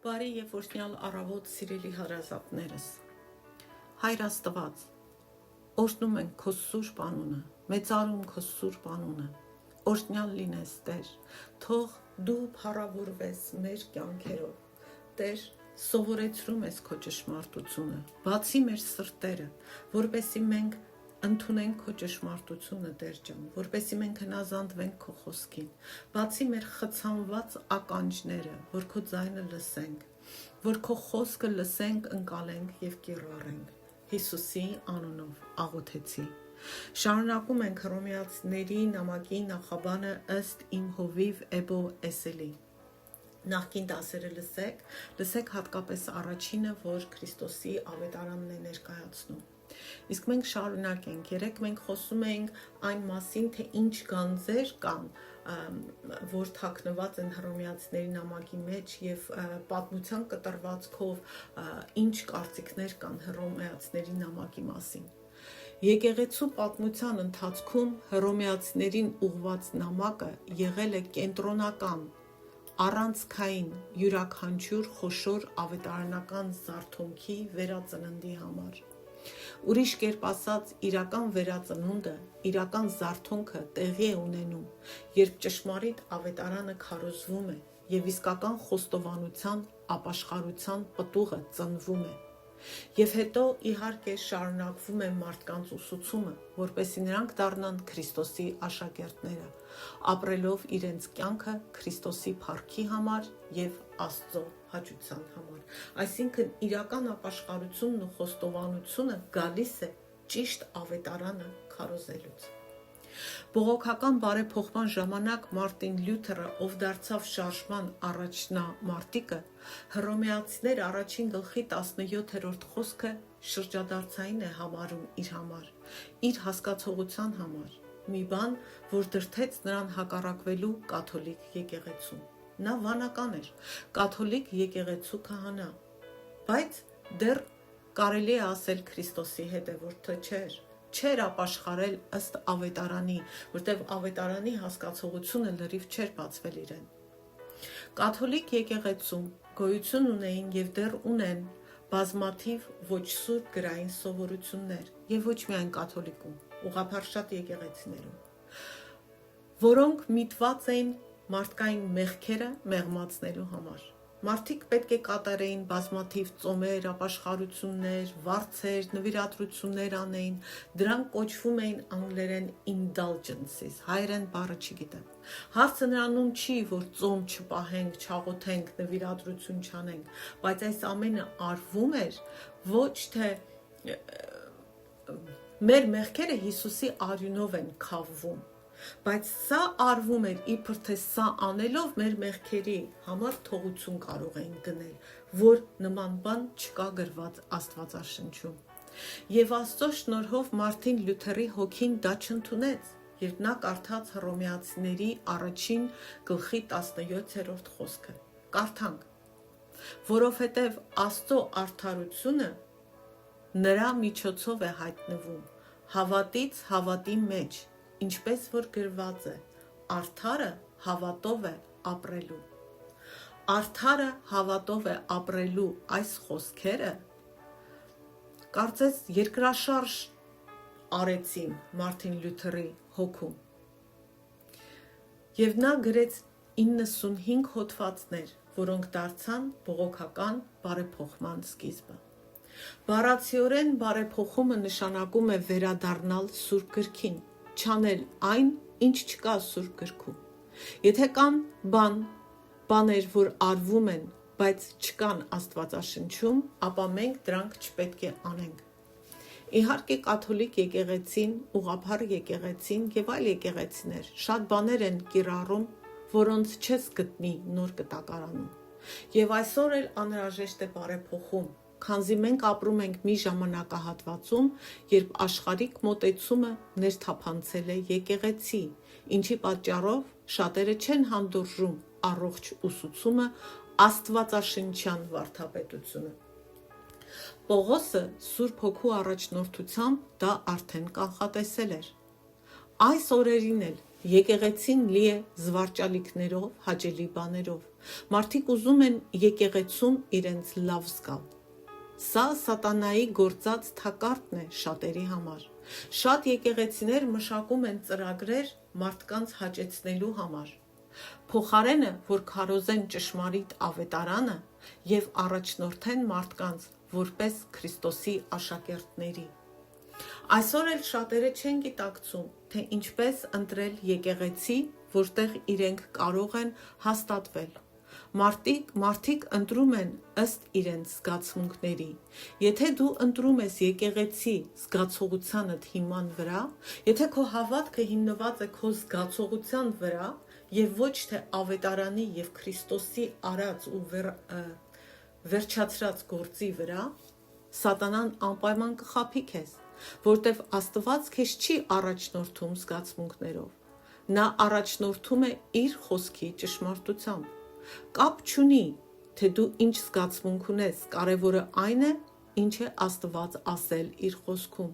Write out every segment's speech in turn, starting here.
Բարի եւ օրհնյալ առավոտ սիրելի հարազատներս։ Հայր Աստված, օրհնում ենք քո սուրբ անունը, մեծարում քո սուրբ անունը։ Օրհնյալ լինես, Տեր, թող դու փառավորվես մեր կյանքերով։ Տեր, սովորեցրում ես քո ճշմարտությունը, բացի մեր սրտերը, որպեսզի մենք ընդունենք քո ճշմարտությունը, Տեր ջան, որպեսզի մենք հնազանդվենք քո խոսքին, բացի մեր խցանված ականջները, որ քո ձայնը լսենք, որ քո խոսքը լսենք, ընկալենք եւ կիրառենք։ Հիսուսի անունով աղոթեցի։ Շարունակում ենք Հռոմեացիների նամակի նախաբանը ըստ իմ հովիվ Էբո Էսելի։ Նախկին դասերը լսեք հատկապես առաջինը, որ Քրիստոսի ավետարանն է ներկայացնում։ Իսկ մենք շարունակենք, երեկ մենք խոսում էինք այն մասին, թե ինչ գանձեր կան, որ թաքնված են Հռոմեացիների նամակի մեջ եւ պատմության կտրվածքով ինչ կարծիքներ կան Հռոմեացիների նամակի մասին։ Եկեղեցու պատմության ընթացքում Հռոմեացիներին ուղված նամակը եղել է կենտրոնական, առանցքային, յուրաքանչյուր խոշոր ավետարանական զարթոնքի վերածննդի համար։ Ուրիշ կերպ ասած, իրական վերածնունդը, իրական զարթոնքը տեղի է ունենում, երբ ճշմարիտ ավետարանը քարոզվում է եւ իսկական խոստովանության ապաշխարության պտուղը ծնվում է։ Եվ հետո իհարկե շարունակվում է մարդկանց ուսուցումը, որպեսզի նրանք դառնան Քրիստոսի աշակերտները, ապրելով իրենց կյանքը Քրիստոսի փառքի համար եւ Աստծո հաճության համար։ Այսինքն իրական ապաշխարությունն ու խոստովանությունը գալիս է ճիշտ ավետարանը քարոզելուց։ Բողոքական բարեփոխման ժամանակ Մարտին Լյութերը, ով դարձավ շարժման առաջնամարտիկը, հռոմեացիներ առաջին գլխի 17-րդ խոսքը շրջադարձային է համարում իր համար, իր հասկացողության համար, մի բան, որ դրդեց նրան հակառակվելու կաթոլիկ եկեղեցուն։ Նա վանական էր, կաթոլիկ եկեղեցու քահանա, բայց դեռ կարելի է ասել Քրիստոսի հետևորդը չէր ապաշխարել ըստ ավետարանի, որտեղ ավետարանի հասկացողությունը լրիվ չէր բացվել իրեն։ Կաթոլիկ եկեղեցում գոյություն ունեին եւ դեռ ունեն բազմաթիվ ոչ սուրբ գրային սովորություններ եւ ոչ միայն կաթոլիկում, ուղղափառ շատ եկեղեցիներում, որոնք միտված էին մարդկային մեղքերը մեղմացնելու համար։ Մարդիկ պետք է կատարեին բազմաթիվ ծոմեր, ապաշխարություններ, վարձեր, նվիրատվություններ անեին, դրանք կոչվում էին անգլերեն indulgences, հայերեն բառը չգիտեմ։ Հարցը նրանում չի, որ ծոմ չպահենք, չաղոթենք, նվիրատվություն չանենք, բայց այս ամենը արվում էր ոչ թե մեր մեղքերը Հիսուսի արյունով են քավվում, բայց սա արվում էր իբր թե սա անելով մեր մեղքերի համար թողություն կարող էին գնել, որ նման բան չկա գրված Աստվածաշնչում։ Եվ Աստծո շնորհով Մարտին Լյութերի հոգին դա չընդունեց, երբ նա կարդաց Հռոմեացիների առաջին գլխի 17-րդ խոսքը։ Կարդանք. որովհետև Աստծո արդարությունը նրա միջոցով է հայտնվում, հավատից հավատի մեջ, ինչպես որ գրված է, արդարը հավատով է ապրելու։ Արդարը հավատով է ապրելու այս խոսքերը կարծես երկրաշարժ արեցին Մարտին Լյութերի հոգում։ Եվ նա գրեց 95 հոդվածներ, որոնք դարձան բողոքական բարեփոխման սկիզբը։ Բառացիորեն բարեփոխումը նշանակում է վերադառնալ Սուրբ գրքին, չանել այն, ինչ չկա Սուրբ գրքում։ Եթե կան բաներ, որ արվում են, բայց չկան Աստվածաշնչում, ապա մենք դրանք չպետք է անենք։ Իհարկե կաթոլիկ եկեղեցին, ուղղափառ եկեղեցին եւ այլ եկեղեցիներ շատ բաներ են կիրառում, որոնց չես գտնի նոր կտակարանում։ Եվ այսօր էլ անհրաժեշտ է բարեփոխում, քանզի մենք ապրում ենք մի ժամանակահատվածում, երբ աշխարհիկ մոտեցումը ներթափանցել է եկեղեցի, ինչի պատճառով շատերը չեն հանդուրժում առողջ ուսուցումը, աստվածաշնչյան վարդապետությունը։ Պողոսը Սուրբ Հոգու առաջնորդությամբ դա արդեն կանխատեսել էր։ Այս օրերին էլ եկեղեցին լի է զվարճալիքներով, հաճելի բաներով, Մարդիկ ուզում են եկեղեցում իրենց լավ զգալ։ Սա սատանայի գործած թակարդն է շատերի համար։ Շատ եկեղեցիներ մշակում են ծրագրեր մարդկանց հաճեցնելու համար։ Փոխարենը, որ քարոզեն ճշմարիտ ավետարանը և առաջնորդեն մարդկանց որպես Քրիստոսի աշակերտների։ Այսօր էլ շատերը չեն գիտակցում, թե ինչպես ընտրել եկեղեցի, որտեղ իրենք կարող են հաստատվել։ Մարդիկ ընտրում են ըստ իրենց զգացմունքների։ Եթե դու ընտրում ես եկեղեցի զգացողությանդ հիման վրա, եթե քո հավատքը հիմնված է քո զգացողության վրա և ոչ թե ավետարանի և Քրիստոսի արած ու վերջացրած գործի վրա, սատանան անպայման կխաբի քեզ, որտև Աստված քեզ չի առաջնորդում զգացմունքներով։ Նա առաջնորդում է իր խոսքի ճշմարտությամբ։ Կապ չունի, թե դու ինչ զգացմունք ունես, կարևորը այն է, ինչ է Աստված ասել իր խոսքում։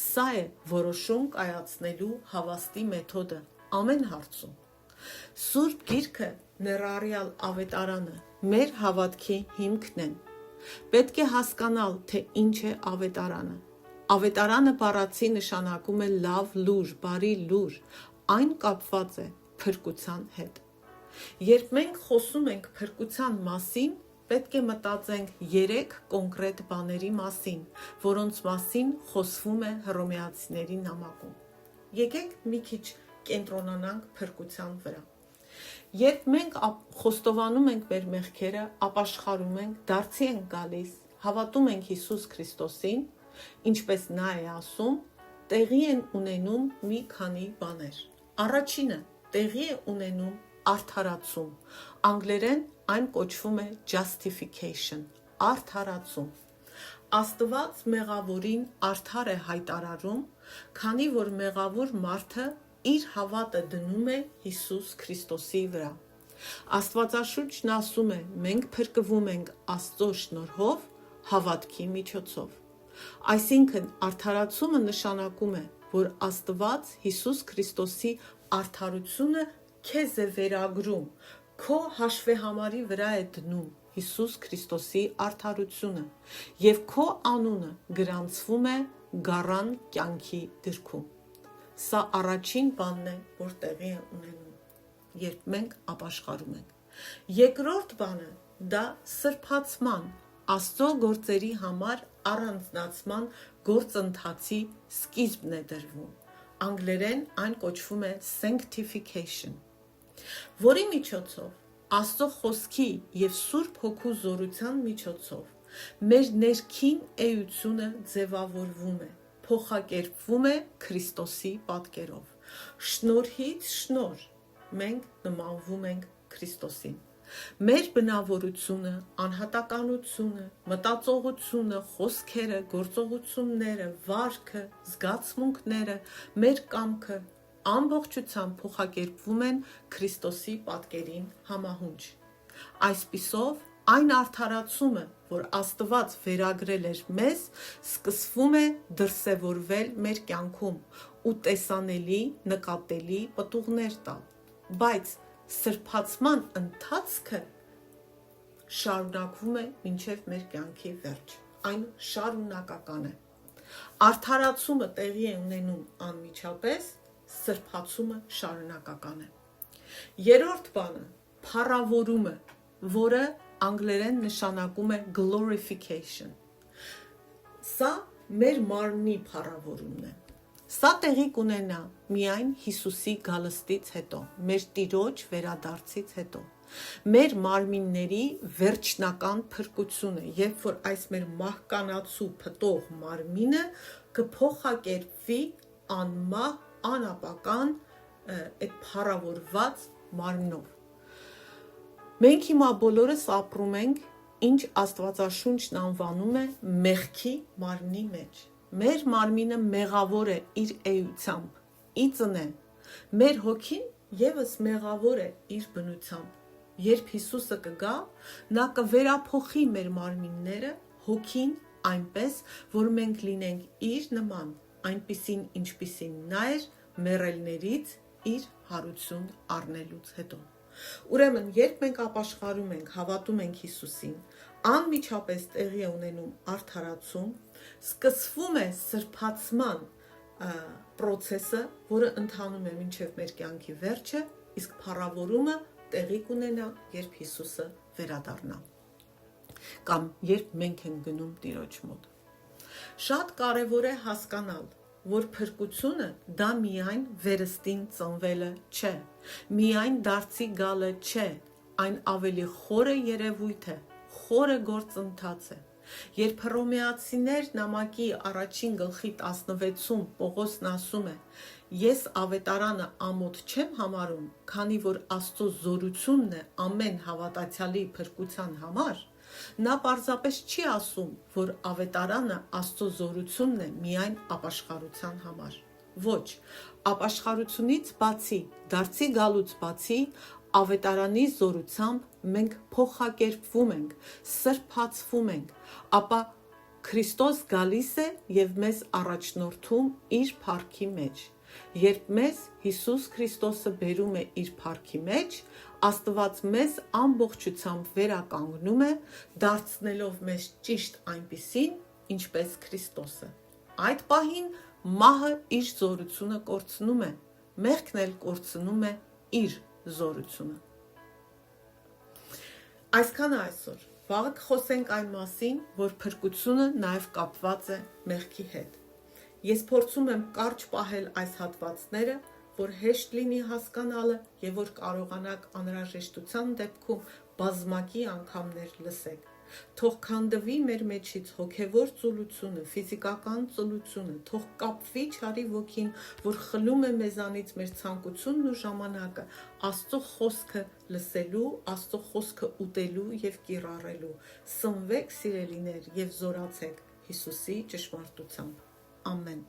Սա է որոշում կայացնելու հավաստի մեթոդը ամեն հարցում։ Սուրբ Գիրքը, ներառյալ ավետարանը, մեր հավատքի հիմքն են։ Պետք է հասկանալ, թե ինչ է ավետարանը։ Ավետարանը բառացի նշանակում է լավ լուր, բարի լուր, այն կապված է փրկության հետ։ Երբ մենք խոսում ենք փրկության մասին, պետք է մտածենք 3 կոնկրետ բաների մասին, որոնց մասին խոսվում է Հռոմեացիների նամակում։ Եկեք մի քիչ կենտրոնանանք փրկության վրա։ Երբ մենք խոստովանում ենք մեր մեղքերը, ապաշխարում ենք, դարձի ենք գալիս, հավատում ենք Հիսուս Քրիստոսին, ինչպես նա է ասում, տեղի են ունենում մի քանի բաներ։ Առաջինը տեղի է ունենում արդարացում։ Անգլերեն այն կոչվում է justification, արդարացում։ Աստված մեղավորին արդար է հայտարարում, քանի որ մեղավոր մարդը իր հավատը դնում է Հիսուս Քրիստոսի վրա։ Աստվածաշունչն ասում է, մենք փրկվում ենք Աստծո շնորհով հավատքի միջոցով։ Այսինքն արդարացումը նշանակում է, որ Աստված Հիսուս Քրիստոսի արդարությունը քեզ է վերագրում, քո հաշվեհամարի վրա է դնում Հիսուս Քրիստոսի արդարությունը և քո անունը գրանցվում է գառան կյանքի գրքում։ Սա առաջին բանն է, որ տեղի է ունենում, երբ մենք ապաշխարում ենք։ Երկրորդ բանը դա սրբացման, Աստծո գործերի համար առանձնացման գործընթացի սկիզբն է դրվում։ Անգլերեն այն կոչվում է sanctification, որի միջոցով Աստծո խոսքի և Սուրբ Հոգու զորության միջոցով մեր ներքին էությունը ձևավորվում է, փոխակերպվում է Քրիստոսի պատկերով։ Շնորհից շնորհ մենք նմանվում ենք Քրիստոսին։ Մեր բնավորությունը, անհատականությունը, մտածողությունը, խոսքերը, գործողությունները, վարքը, զգացմունքները, մեր կամքը ամբողջությամբ փոխակերպվում են Քրիստոսի պատկերին համահունչ։ Այսպիսով, այն արդարացումը, որ Աստված վերագրել էր մեզ, սկսվում է դրսևորվել մեր կյանքում ու տեսանելի, նկատելի պտուղներ տալ, բայց սրբացման ընթացքը շարունակվում է մինչև մեր կյանքի վերջ։ Այն շարունակական է։ Արդարացումը տեղի է ունենում անմիջապես, սրբացումը շարունակական է։ Երրորդ բանը փառավորումը, որը անգլերեն նշանակում է glorification։ Սա մեր մարմնի փառավորումն է։ Սա տեղի կունենա միայն Հիսուսի գալստից հետո, մեր Տիրոջ վերադարձից հետո։ Մեր մարմինների վերջնական փրկությունը, երբ որ այս մեր մահկանացու փտող մարմինը կփոխակերպվի անմահ, անապական այդ փառավորված մարմնով։ Մենք հիմա բոլորս ապրում ենք, ինչ Աստվածաշունչն անվանում է մեղքի մարմնի մեջ։ Մեր մարմինը մեղավոր է իր էությամբ, իծն է։ Մեր հոգին ևս մեղավոր է իր բնությամբ։ Երբ Հիսուսը կգա, նա կվերափոխի մեր մարմինները, հոգին այնպես, որ մենք լինենք իր նման, այնպիսին ինչպիսին նա էր մեռելներից իր հարություն առնելուց հետո։ Ուրեմն, երբ մենք ապաշխարում ենք, հավատում ենք Հիսուսին, անմիջապես տեղի է ունենում արդարացում, սկսվում է սրբացման պրոցեսը, որը ընթանում է մինչև մեր կյանքի վերջը, իսկ փառավորումը տեղի կունենա, երբ Հիսուսը վերադառնա կամ երբ մենք ենք գնում Տիրոջ մոտ։ Շատ կարևոր է հասկանալ, որ փրկությունը դա միայն վերստին ծնվելը չէ, միայն դարձի գալը չէ, այն ավելի խորը երևույթ է, խորը գործընթաց է։ Երբ Հռոմեացիներ նամակի 1 գլխի 16-ում Պողոսն ասում է. ես ավետարանը ամոթ չեմ համարում, քանի որ Աստծո զորությունն է ամեն հավատացյալի փրկության համար, նա պարզապես չի ասում, որ ավետարանը Աստծո զորությունն է միայն ապաշխարության համար։ Ոչ, ապաշխարությունից բացի, դարձի գալուց բացի, ավետարանի զորությամբ մենք փոխակերպվում ենք, սրբացվում ենք, ապա Քրիստոս գալիս է և մեզ առաջնորդում իր փառքի մեջ։ Երբ մեզ Հիսուս Քրիստոսը բերում է իր փառքի մեջ, Աստված մեզ ամբողջությամբ վերականգնում է, դարձնելով մեզ ճիշտ այնպիսին, ինչպես Քրիստոսը։ Այդ պահին մահը իր զորությունը կորցնում է, մեղքն էլ կորցնում է իր զորությունը։ Այսքանը այսօր, վաղը կխոսենք այն մասին, որ փրկությունը նաև կապված է մեղքի հետ։ Ես փորձում եմ կարճ պահել այս հատվածները, որ հեշտ լինի հասկանալը և որ կարողանաք անհրաժեշտության դեպքում բազմակի անգամներ լսեք։ Թող քանդվի մեր մեջից հոգևոր ծուլությունը, ֆիզիկական ծուլությունը, թող կապվի չարի ոգին, որ խլում է մեզանից մեր ցանկությունն ու ժամանակը Աստծո խոսքը լսելու, Աստծո խոսքը ուտելու և կիրառելու։ Սնվեք, սիրելիներ, և զորացեք Հիսուսի ճշմարտությամբ։ Ամեն։